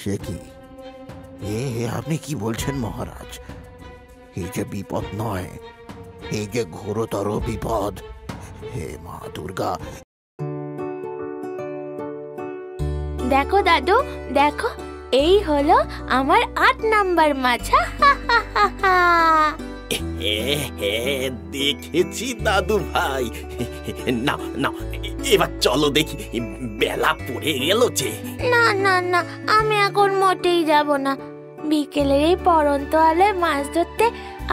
সে কি? আপনি কি বলছেন মহারাজ? এই যে বিপদ নয়, এই যে ঘোরতর বিপদ। হে মা দুর্গা! দেখো দাদু, দেখো, এই হলো আমার ৮ নাম্বার মাছ। দেখেছি দাদু ভাই। না না, এবার চলো দেখি, বেলা পড়ে গেল যে। না না না, আমি এখন মোটেই যাব না। বিকেলের এই পড়ন্ত আলোয় মাছ ধরতে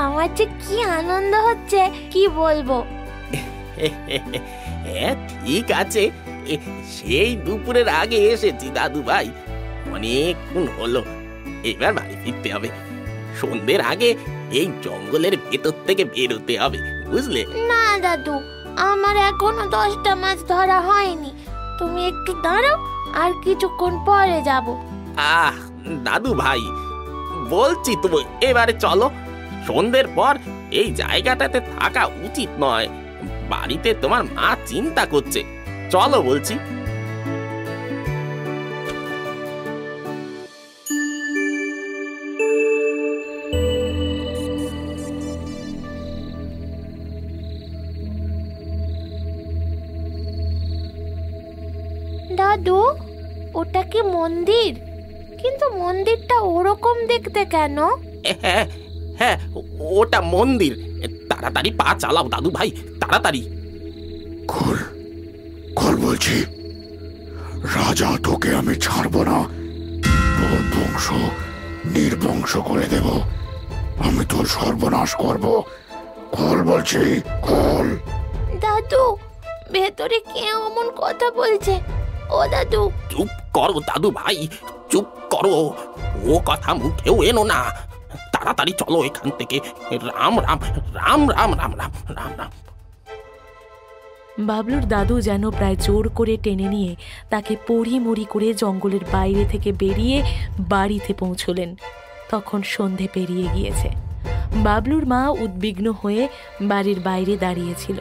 আমার যে কি আনন্দ হচ্ছে কি বলবো। ঠিক আছে, সেই দুপুরের আগে এসেছি দাদু ভাই, অনেকক্ষণ হলো। এবার বাড়ি ফিরতে হবে। সন্ধ্যের আগে এই জঙ্গলের ভেতর থেকে বেরোতে হবে, বুঝলে? না দাদু, আমার এখনো 10টা মাছ ধরা হয়নি। তুমি একটু দাঁড়াও, আর কিছুক্ষণ পরে যাব। দাদু ভাই, বলছি তো, এবারে চলো। সন্ধ্যের পর এই জায়গাটাতে থাকা উচিত নয়। বাড়িতে তোমার মা চিন্তা করছে। চলো বলছি। দাদু, ওটা কি মন্দির? কিন্তু মন্দিরটা ওরকম দেখতে কেন? হ্যাঁ হ্যাঁ, ওটা মন্দির। তাড়াতাড়ি পা চালাও দাদু ভাই, তাড়াতাড়ি। খোল খোল বলছি। রাজা তোকে আমি ছাড়বো না। তোর বংশ নির্বংশ করে দেব। আমি তোর সর্বনাশ করব। খোল বলছি, খোল। দাদু, ভেতরে কে অমন কথা বলছে? ও দাদু! চুপ করো দাদু ভাই, চুপ করো। ও কথা মুখেও এনো না। তাড়াতাড়ি চলো এখান থেকে। রাম রাম রাম রাম রাম রাম রাম রাম। বাবলুর দাদু যেন প্রায় জোর করে টেনে নিয়ে তাকে পড়ি করে জঙ্গলের বাইরে থেকে বেরিয়ে বাড়িতে পৌঁছলেন। তখন সন্ধে পেরিয়ে গিয়েছে। বাবলুর মা উদ্বিগ্ন হয়ে বাড়ির বাইরে দাঁড়িয়েছিল।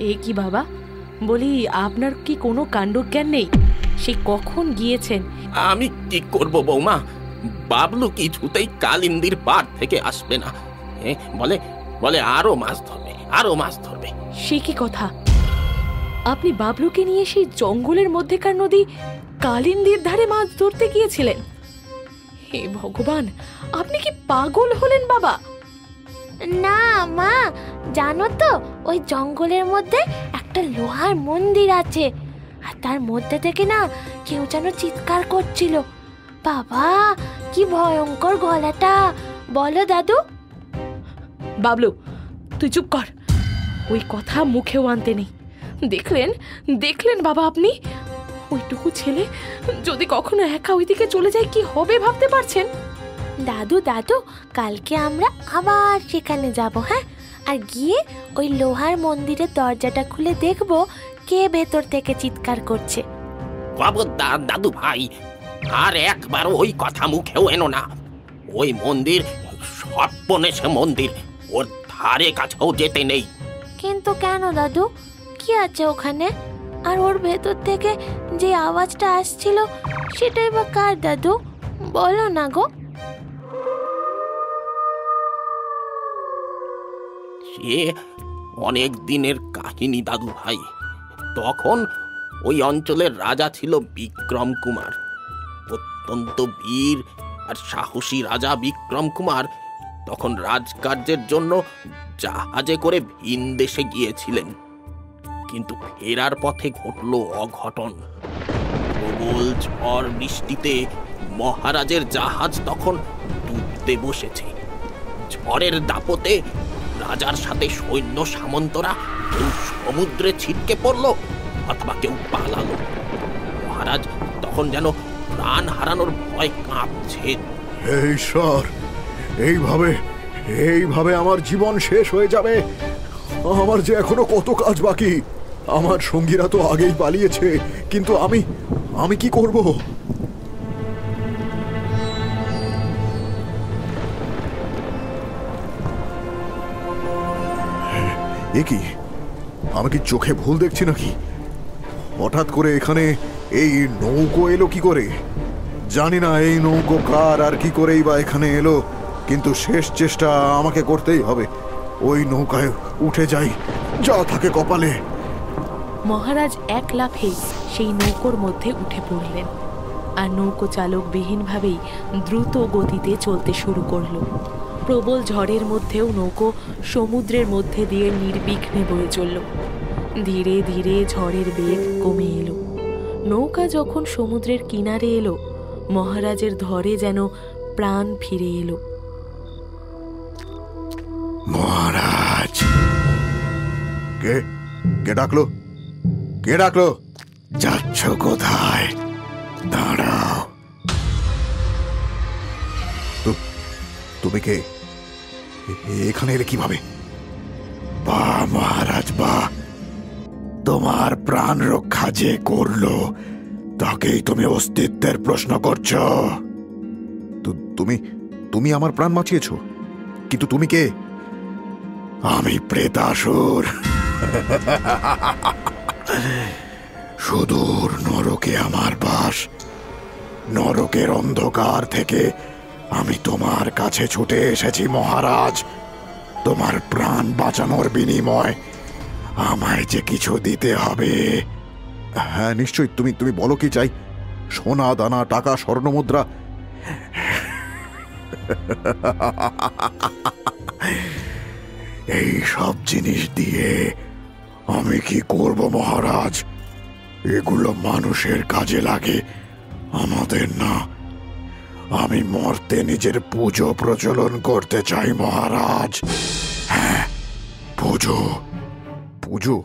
এ কি বাবা, বলি আপনার কি কোনো কাণ্ডজ্ঞান নেই? সে কখন গিয়েছেন? আমি কি করব বৌমা, বাবলু কিছুতেই কালিন্দির পাড় থেকে আসবে না। বলে বলে আরো মাছ ধরবে, আরো মাছ ধরবে। সে কি কথা? আপনি বাবলুকে নিয়ে সেই জঙ্গলের মধ্যেকার নদী কালিন্দির ধারে মাছ ধরতে গিয়েছিলেন? হে ভগবান, আপনি কি পাগল হলেন বাবা? না মা, জানো তো, ওই জঙ্গলের মধ্যে একটা লোহার মন্দির আছে, আর তার মধ্যে থেকে না কেউ যেন চিৎকার করছিল। বাবা, কি ভয়ঙ্কর গলাটা! বলো দাদু। বাবলু, তুই চুপ কর। ওই কথা মুখেও আনতে নেই। দেখলেন দেখলেন বাবা, আপনি ওইটুকু ছেলে যদি কখনো একা ওইদিকে চলে যায় কি হবে ভাবতে পারছেন? দাদু দাদু, কালকে আমরা আবার সেখানে যাব, হ্যাঁ? আর গিয়ে ওই লোহার মন্দিরের দরজাটা খুলে দেখব কে ভেতর থেকে চিৎকার করছে। খবরদার দাদু ভাই, আর একবার ওই কথা মুখেও এনো না। ওই মন্দির সর্বনেশে মন্দির, ওর ধারে কাছেও যেতে নেই। কিন্তু কেন দাদু, কি আছে ওখানে? আর ওর ভেতর থেকে যে আওয়াজটা আসছিল সেটাই বা কার দাদু? বলো না গো। সে অনেক দিনের কাহিনী দাদু ভাই। তখন ওই অঞ্চলের রাজা ছিল বিক্রম কুমার। অত্যন্ত বীর আর সাহসী রাজা বিক্রম কুমার তখন রাজকার্যের জন্য জাহাজে করে ভিন দেশে গিয়েছিলেন। কিন্তু ফেরার পথে ঘটল অঘটন। প্রবল ঝড় বৃষ্টিতে মহারাজের জাহাজ তখন ডুবতে বসেছে। ঝড়ের দাপটে রাজার সাথে সৈন্য সামন্তরা কেউ সমুদ্রে ছিটকে পড়লো অথবা কেউ পালালো। মহারাজ তখন যেন প্রাণ হারানোর ভয় কাঁপছেন। হে ঈশ্বর, এইভাবে আমার জীবন শেষ হয়ে যাবে? আমার যে এখনো কত কাজ বাকি। আমার সঙ্গীরা তো আগেই পালিয়েছে, কিন্তু আমি কি করব? এ কি, আমি কি চোখে ভুল দেখছি নাকি? হঠাৎ করে এখানে এই নৌকো এলো কি করে? জানি না এই নৌকো কার আর কি করেই বা এখানে এলো, কিন্তু শেষ চেষ্টা আমাকে করতেই হবে। ওই নৌকায় উঠে যাই, যা থাকে কপালে। মহারাজ এক লাফে সেই নৌকোর মধ্যে উঠে পড়লেন, আর নৌকো চালকবিহীনভাবেই দ্রুত গতিতে চলতে শুরু করলো। প্রবল ঝড়ের মধ্যেও নৌকো সমুদ্রের মধ্যে দিয়ে নির্বিঘ্নে বয়ে চলল। ধীরে ধীরে ঝড়ের বেগ কমে এলো। নৌকা যখন সমুদ্রের কিনারে এলো, মহারাজের ধরে যেন প্রাণ ফিরে এলো। মহারাজ! কে কে ডাকলো? কে ডাকলো? যাচ্ছ কোথায়? দাঁড়াও। তুমি কে? এখানে এলে কিভাবে? বাহ মহারাজ বাহ! তোমার প্রাণ রক্ষা যে করলো তাকেই তুমি অস্তিত্বের প্রশ্ন করছো? তুমি আমার প্রাণ বাঁচিয়েছ, কিন্তু তুমি কে? আমি প্রেতাসুর। সুদূর নরকে আমার বাস। নরকের অন্ধকার থেকে আমি তোমার কাছে ছুটে এসেছি মহারাজ। তোমার প্রাণ বাঁচানোর বিনিময় আমায় যে কিছু দিতে হবে। হ্যাঁ নিশ্চয়ই, তুমি বলো কি চাই? সোনা দানা, টাকা, স্বর্ণমুদ্রা? এই সব জিনিস দিয়ে আমি কি করব মহারাজ? এগুলো মানুষের কাজে লাগে, আমাদের না। আমি মর্তে নিজের পুজো প্রচলন করতে চাই মহারাজ। হ্যাঁ, পুজো। পুজো?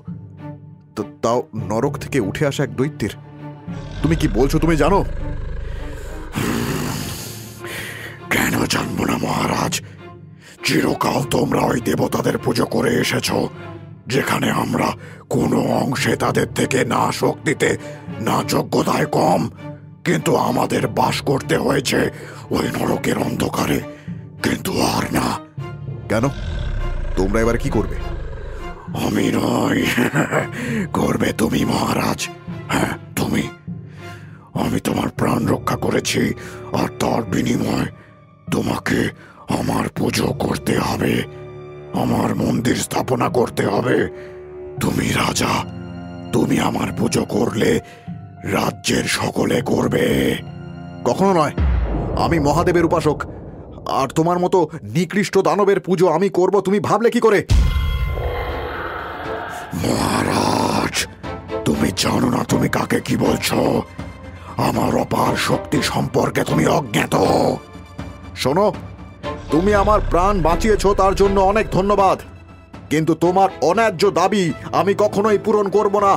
তাও নরক থেকে উঠে আসা এক দৈত্যের? তুমি কি বলছো তুমি জানো? কেন জানবো না মহারাজ? চিরকাল তোমরা ওই দেবতাদের পুজো করে এসেছ, যেখানে আমরা কোনো অংশে তাদের থেকে না শক্তিতে না যোগ্যতায় কম, কিন্তু আমাদের বাস করতে হয়েছে ওই নরকের অন্ধকারে, কিন্তু আর না। কেন? তোমরা এবার কি করবে? আমি নয়, করবে তুমি মহারাজ। হ্যাঁ তুমি। আমি তোমার প্রাণ রক্ষা করেছি, আর তার বিনিময় তোমাকে আমার পুজো করতে হবে, আমার মন্দির স্থাপনা করতে হবে। তুমি রাজা, তুমি আমার পুজো করলে রাজ্যের সকলে করবে। কখনো নয়, আমি মহাদেবের উপাসক, আর তোমার মতো নিকৃষ্ট দানবের পুজো আমি করব তুমি ভাবলে কি করে? মহারাজ, তুমি জানো না তুমি কাকে কি বলছো। আমার অপার শক্তি সম্পর্কে তুমি অজ্ঞাত। শোনো, তুমি আমার প্রাণ বাঁচিয়েছো তার জন্য অনেক ধন্যবাদ, কিন্তু তোমার অন্যায্য দাবি আমি কখনোই পূরণ করব না।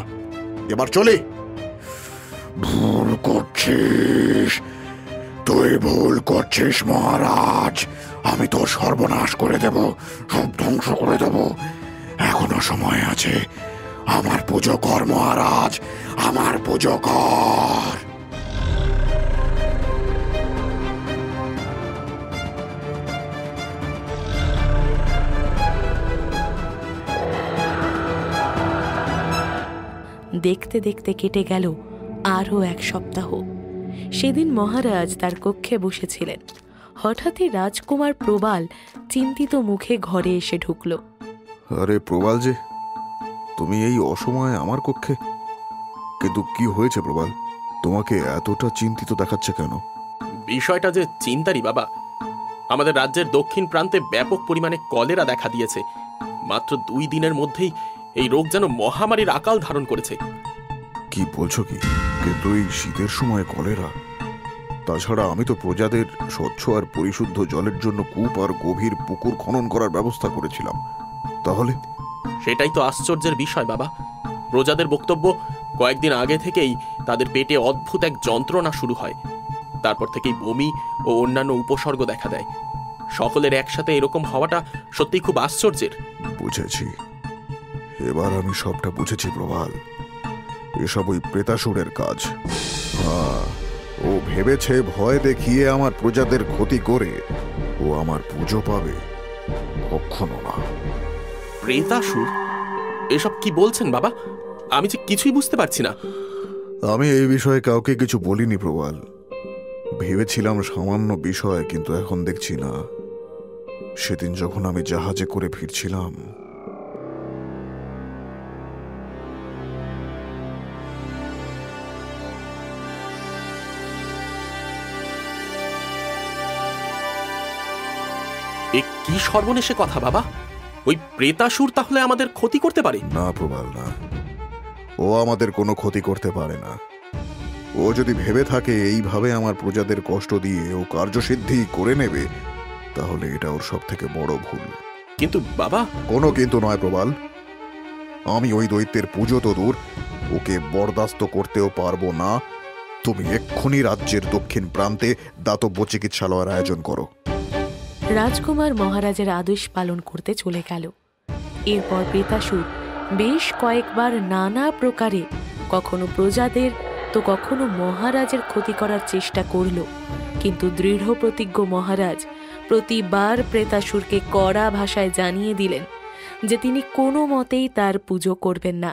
এবার চলি। ভুল করছিস, তুই ভুল করছিস মহারাজ। আমি তোর সর্বনাশ করে দেব, সব ধ্বংস করে দেব। এখনো সময় আছে। আমার পুজো কর মহারাজ, আমার পুজো কর। দেখতে দেখতে কেটে গেল আরও এক সপ্তাহ। সেদিন মহারাজ তার কক্ষে বসেছিলেন। হঠাৎই রাজকুমার প্রবাল চিন্তিত মুখে ঘরে এসে ঢুকল। আরে প্রবাল যে, তুমি এই অসময়ে আমার কক্ষে? কিন্তু কি হয়েছে প্রবাল? তোমাকে এতটা চিন্তিত দেখাচ্ছে কেন? বিষয়টা যে চিন্তারই বাবা। আমাদের রাজ্যের দক্ষিণ প্রান্তে ব্যাপক পরিমাণে কলেরা দেখা দিয়েছে। মাত্র 2 দিনের মধ্যেই এই রোগ যেন মহামারীর আকাল ধারণ করেছে। কি বলছো কি? কিন্তু এই শীতের সময় কলেরা? তাছাড়া আমি তো প্রজাদের স্বচ্ছ আর পরিশুদ্ধ জলের জন্য কূপ আর গভীর পুকুর খনন করার ব্যবস্থা করেছিলাম। তাহলে? সেটাই তো আশ্চর্যের বিষয় বাবা। প্রজাদের বক্তব্য, কয়েকদিন আগে থেকেই তাদের পেটে অদ্ভুত এক যন্ত্রণা শুরু হয়। তারপর থেকেই বমি ও অন্যান্য উপসর্গ দেখা দেয়। সকলের একসাথে এরকম হওয়াটা সত্যিই খুব আশ্চর্যের। বুঝেছি, এবার আমি সবটা বুঝেছি প্রবাল। এসব ওই প্রেতাসুরের কাজ। ও ভেবেছে ভয় দেখিয়ে আমার প্রজাদের ক্ষতি করে ও আমার পুজো পাবে। কখনো না। প্রেতাসুর? এসব কি বলছেন বাবা? আমি যে কিছুই বুঝতে পারছি না। আমি এই বিষয়ে কাউকে কিছু বলিনি প্রবাল। ভেবেছিলাম সামান্য বিষয়, কিন্তু এখন দেখছি না। সেদিন যখন আমি জাহাজে করে ফিরছিলাম, এ কি সর্বনেশে কথা বাবা! ওই প্রেতাসুর তাহলে আমাদের ক্ষতি করতে পারে? না প্রবাল, না, ও আমাদের কোনো ক্ষতি করতে পারে না। ও যদি ভেবে থাকে এইভাবে আমার প্রজাদের কষ্ট দিয়ে ও কার্যসিদ্ধি করে নেবে, তাহলে এটা ওর সব থেকে বড় ভুল। কিন্তু বাবা... কোনো কিন্তু নয় প্রবাল। আমি ওই দৈত্যের পুজো তো দূর, ওকে বরদাস্ত করতেও পারবো না। তুমি এক্ষুনি রাজ্যের দক্ষিণ প্রান্তে দাতব্য চিকিৎসালয়ের আয়োজন করো। রাজকুমার মহারাজের আদেশ পালন করতে চলে গেল। এরপর প্রেতাসুর বেশ কয়েকবার নানা প্রকারে কখনো প্রজাদের তো কখনো মহারাজের ক্ষতি করার চেষ্টা করল, কিন্তু দৃঢ় প্রতিজ্ঞ মহারাজ প্রতিবার প্রেতাসুরকে কড়া ভাষায় জানিয়ে দিলেন যে তিনি কোনো মতেই তার পুজো করবেন না।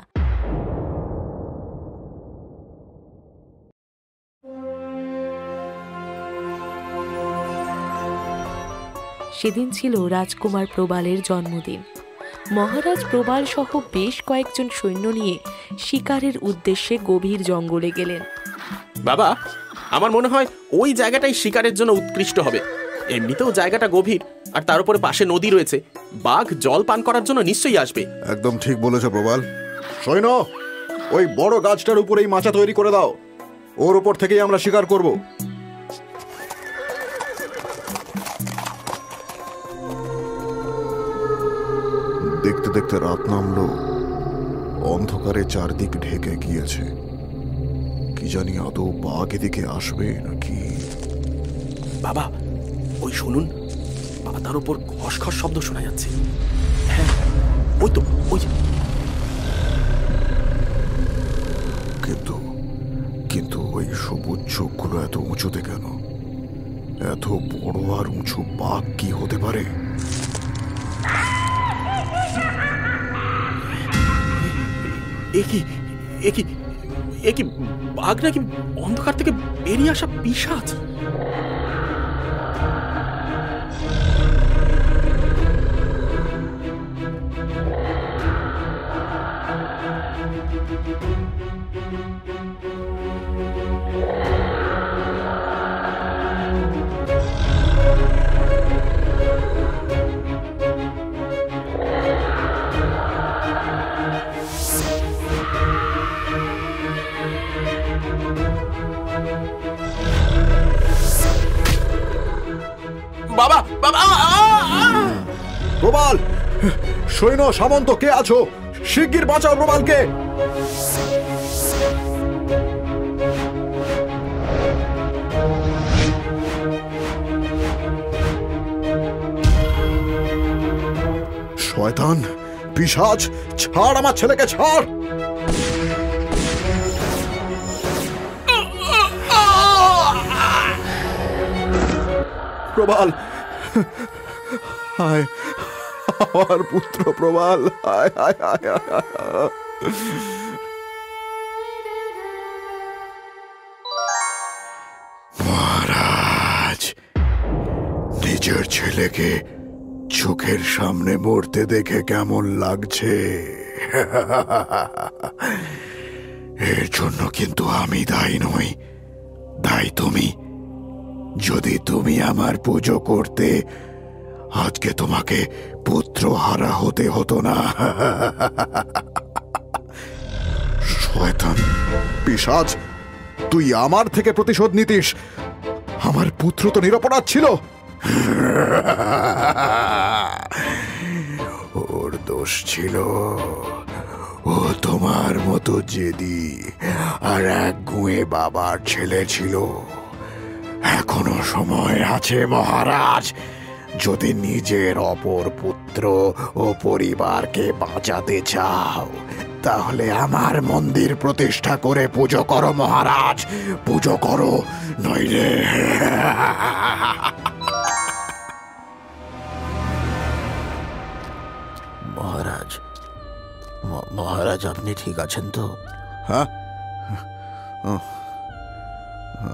সেদিন ছিল রাজকুমার প্রবালের জন্মদিন। মহারাজ প্রবাল সহ বেশ কয়েকজন সৈন্য নিয়ে শিকারের উদ্দেশ্যে গভীর জঙ্গলে গেলেন। বাবা, আমার মনে হয় ওই জায়গাটাই শিকারের জন্য উৎকৃষ্ট হবে। এমনিতেও জায়গাটা গভীর, আর তার উপরে পাশে নদী রয়েছে। বাঘ জল পান করার জন্য নিশ্চয়ই আসবে। একদম ঠিক বলেছ প্রবাল। সৈন্য, ওই বড় গাছটার উপরেই মাচা তৈরি করে দাও। ওর উপর থেকেই আমরা শিকার করব। দেখতে দেখতে রাত নামলো, অন্ধকারে চারদিক ঢেকে গিয়েছে। কি জানি আদৌ বাঘ এদিকে আসবে নাকি। বাবা, ওই শুনুন, পাতার উপর খসখস শব্দ শোনা যাচ্ছে। হ্যাঁ, ওই তো, ওই। কিন্তু ওই সবুজ চোখগুলো এত উঁচুতে কেন? এত বড় আর উঁচু বাঘ কি হতে পারে? একই বাঘ নাকি অন্ধকার থেকে বেরিয়ে আসা পিশাচ? বাবা, বাবা! প্রবাল, সৈন্য সামন্ত কে আছো? শিগগির বাঁচাও প্রবালকে। শয়তান, পিশাচ, ছাড় আমার ছেলেকে, ছাড়। প্রবাল, হায় আমার পুত্র প্রবাল, হায় হায় হায় হায়। মহারাজ, নিজের ছেলেকে চোখের সামনে মরতে দেখে কেমন লাগছে? এর জন্য কিন্তু আমি দায়ী নই, দায়ী তুমি। যদি তুমি আমার পুজো করতে, আজকে তোমাকে পুত্র হারা হতে হতো না। শয়তান, পিশাচ, তুই আমার থেকে প্রতিশোধ নিতিস? আমার পুত্র তো নিরপরাধ ছিল। ওর দোষ ছিল, ও তোমার মতো জেদি আর এক গুঁয়ে বাবার ছেলে ছিল। এখনো সময় আছে মহারাজ। যদি নিজের অপর পুত্র ও পরিবারকে বাঁচাতে চাও, তাহলে আমার মন্দির প্রতিষ্ঠা করে পুজো করো মহারাজ, পুজো করো, নইলে... মহারাজ, মহারাজ, আপনি ঠিক আছেন তো? হ্যাঁ,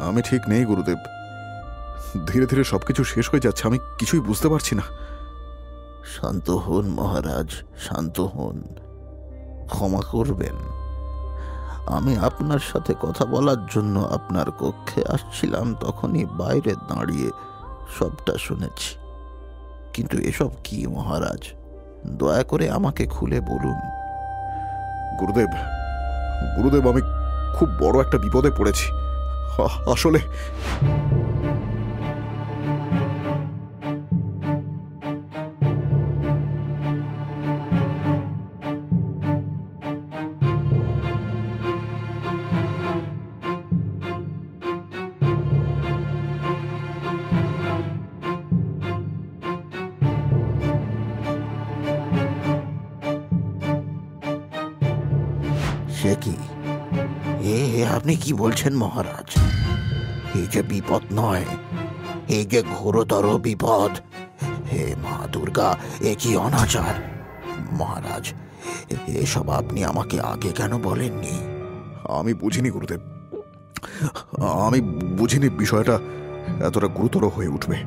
আমি ঠিক নেই গুরুদেব। ধীরে ধীরে সবকিছু শেষ হয়ে যাচ্ছে, আমি কিছুই বুঝতে পারছি না। শান্ত হন মহারাজ, শান্ত হন। ক্ষমা করবেন। আমি আপনার সাথে কথা বলার জন্য আপনার কক্ষে আসছিলাম, তখনই বাইরে দাঁড়িয়ে সবটা শুনেছি। কিন্তু এসব কি মহারাজ? দয়া করে আমাকে খুলে বলুন। গুরুদেব, গুরুদেব, আমি খুব বড় একটা বিপদে পড়েছি। আসলে সে কি? আপনি কি বলছেন মহারাজ? এই যে বিপদ নয়, এই যে ঘোরতর বিপদ। হে মা দুর্গা, এ কি অনাচার! মহারাজ, এসব আপনি আমাকে আগে কেন বলেননি? আমি বুঝিনি গুরুদেব, আমি বুঝিনি বিষয়টা এতটা গুরুতর হয়ে উঠবে।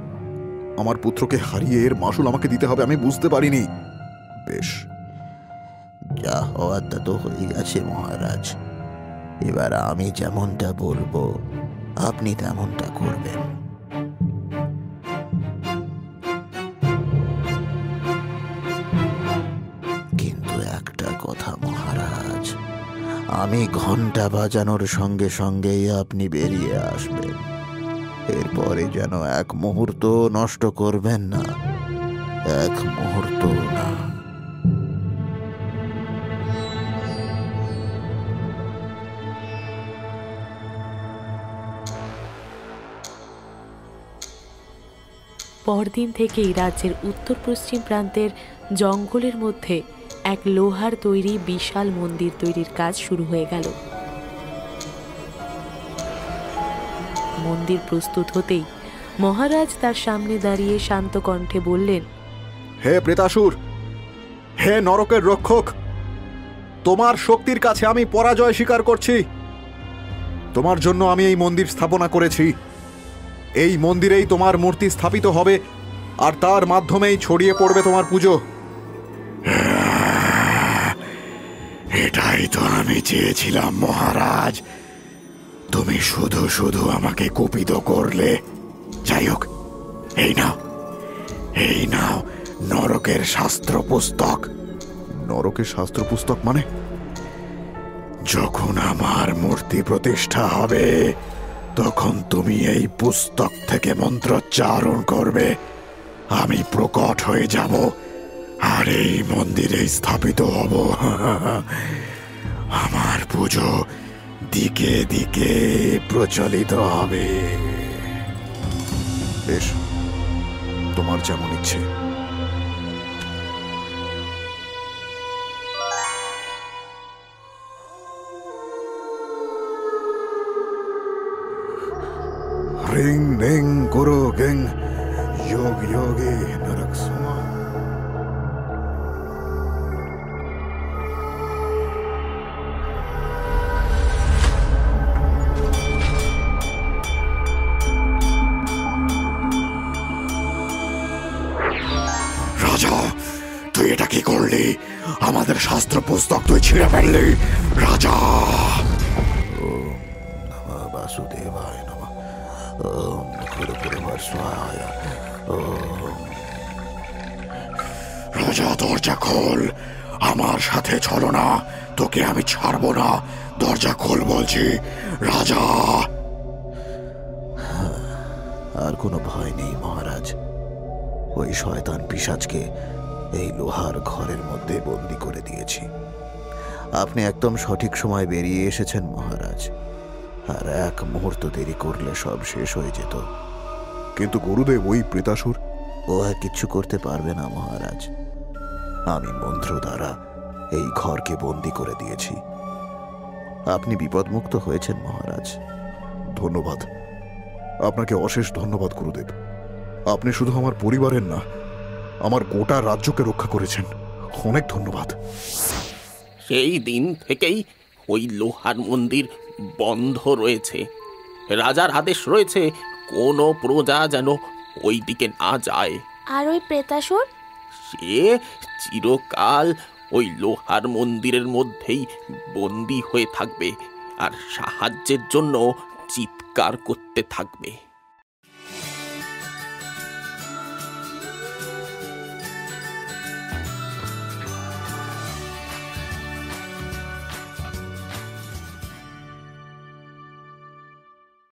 আমার পুত্রকে হারিয়ে এর মাসুল আমাকে দিতে হবে, আমি বুঝতে পারিনি। বেশ, যা হওয়ার তা তো হয়ে গেছে মহারাজ। এবার আমি যেমনটা বলবো আপনি তেমনটা করবেন। কিন্তু একটা কথা মহারাজ, আমি ঘন্টা বাজানোর সঙ্গে সঙ্গেই আপনি বেরিয়ে আসবেন। এরপরে যেন এক মুহূর্ত নষ্ট করবেন না, এক মুহূর্ত না। পরদিন থেকেই রাজ্যের উত্তর পশ্চিম প্রান্তের জঙ্গলের মধ্যে এক লোহার তৈরি বিশাল মন্দির তৈরির কাজ শুরু হয়ে গেল। মন্দির প্রস্তুত হতেই মহারাজ তার সামনে দাঁড়িয়ে শান্ত কণ্ঠে বললেন, হে প্রেতাসুর, হে নরকের রক্ষক, তোমার শক্তির কাছে আমি পরাজয় স্বীকার করছি। তোমার জন্য আমি এই মন্দির স্থাপনা করেছি। এই মন্দিরেই তোমার মূর্তি স্থাপিত হবে, আর তার মাধ্যমেই ছড়িয়ে পড়বে তোমার পুজো। এটাই তো আমি চেয়েছিলাম মহারাজ। তুমি শুধু শুধু আমাকে কুপিত করলে। যাই হোক, এই নাও, এই নাও নরকের শাস্ত্র পুস্তক। নরকের শাস্ত্র পুস্তক মানে? যখন আমার মূর্তি প্রতিষ্ঠা হবে তখন তুমি এই পুস্তক থেকে মন্ত্রোচ্চারণ করবে, আমি প্রকট হয়ে যাব আর এই মন্দিরে স্থাপিত হব। আমার পুজো দিকে দিকে প্রচলিত হবে। বেশ, তোমার যেমন ইচ্ছে। রিং রিং গুরু গেং যোগ যোগে নরক সমা। রাজা, তুই এটা কি করলি? আমাদের শাস্ত্র পুস্তক তুই ছিঁড়ে ফেললি। রাজা! বাসুদেবায় নমঃ। ওম গুরুদেবার স্বাহা। রাজা, দরজা খোল। আমার সাথে চলো না, তোকে আমি ছাড়বো না। দরজা খোল বলছি। রাজা! আর কোনো ভয় নেই মহারাজ। ওই শয়তান পিশাচকে এই লোহার ঘরের মধ্যে বন্দি করে দিয়েছি। আপনি একদম সঠিক সময় বেরিয়ে এসেছেন মহারাজ। আর এক মুহূর্ত দেরি করলে সব শেষ হয়ে যেত। কিন্তু গুরুদেব, ওই প্রেতাসুর? ও আর কিচ্ছু করতে পারবে না মহারাজ। আমি মন্ত্র দ্বারা এই ঘরকে বন্দি করে দিয়েছি। আপনি বিপদমুক্ত হয়েছেন মহারাজ। ধন্যবাদ, আপনাকে অশেষ ধন্যবাদ গুরুদেব। আপনি শুধু আমার পরিবারের না, আমার গোটা রাজ্যকে রক্ষা করেছেন। অনেক ধন্যবাদ। সেই দিন থেকেই ওই লোহার মন্দির বন্ধ রয়েছে। রাজার আদেশ রয়েছে কোনো প্রজা যেন ওই দিকে না যায়। আর ওই প্রেতাসুর? সে চিরকাল ওই লোহার মন্দিরের মধ্যেই বন্দী হয়ে থাকবে আর সাহায্যের জন্য চিৎকার করতে থাকবে।